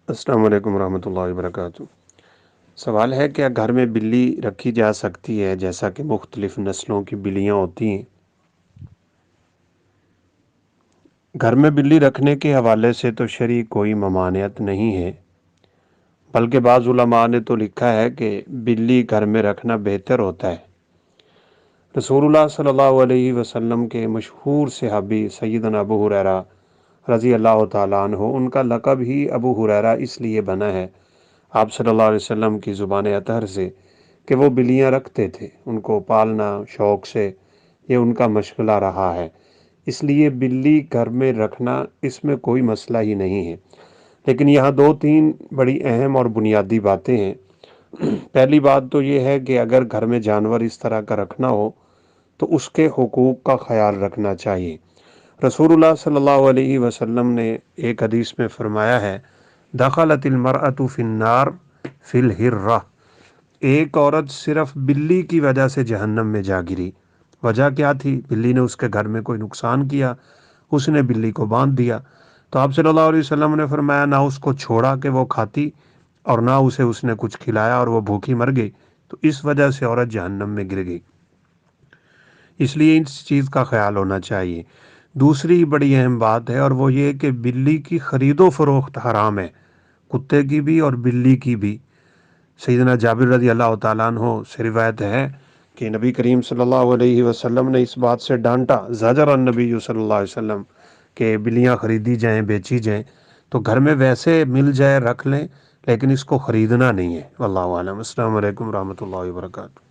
السلام علیکم ورحمۃ اللہ وبرکاتہ۔ سوال ہے کیا گھر میں بلی رکھی جا سکتی ہے جیسا کہ مختلف نسلوں کی بلیاں ہوتی ہیں؟ گھر میں بلی رکھنے کے حوالے سے تو شرعی کوئی ممانعت نہیں ہے، بلکہ بعض علماء نے تو لکھا ہے کہ بلی گھر میں رکھنا بہتر ہوتا ہے۔ رسول اللہ صلی اللہ علیہ وسلم کے مشہور صحابی سیدنا ابو ہریرہ رضی اللہ تعالیٰ عنہ، ان کا لقب ہی ابو ہریرہ اس لیے بنا ہے آپ صلی اللہ علیہ وسلم کی زبان اطہر سے کہ وہ بلیاں رکھتے تھے، ان کو پالنا شوق سے یہ ان کا مشغلہ رہا ہے، اس لیے بلی گھر میں رکھنا اس میں کوئی مسئلہ ہی نہیں ہے۔ لیکن یہاں دو تین بڑی اہم اور بنیادی باتیں ہیں۔ پہلی بات تو یہ ہے کہ اگر گھر میں جانور اس طرح کا رکھنا ہو تو اس کے حقوق کا خیال رکھنا چاہیے۔ رسول اللہ صلی اللہ علیہ وسلم نے ایک حدیث میں فرمایا ہے، دخلت المرأة فی النار فی الحرہ، ایک عورت صرف بلی کی وجہ سے جہنم میں جا گری۔ وجہ کیا تھی؟ بلی نے اس کے گھر میں کوئی نقصان کیا، اس نے بلی کو باندھ دیا، تو آپ صلی اللہ علیہ وسلم نے فرمایا نہ اس کو چھوڑا کہ وہ کھاتی اور نہ اسے اس نے کچھ کھلایا اور وہ بھوکی مر گئی، تو اس وجہ سے عورت جہنم میں گر گئی۔ اس لیے اس چیز کا خیال ہونا چاہیے۔ دوسری بڑی اہم بات ہے اور وہ یہ کہ بلی کی خرید و فروخت حرام ہے، کتے کی بھی اور بلی کی بھی۔ سیدنا جابر رضی اللہ تعالیٰ عنہ سے روایت ہے کہ نبی کریم صلی اللہ علیہ وسلم نے اس بات سے ڈانٹا، زجر النبی صلی اللہ علیہ وسلم، کہ بلیاں خریدی جائیں بیچی جائیں تو گھر میں ویسے مل جائے رکھ لیں، لیکن اس کو خریدنا نہیں ہے۔ واللہ اعلم۔ السلام علیکم ورحمۃ اللہ وبرکاتہ۔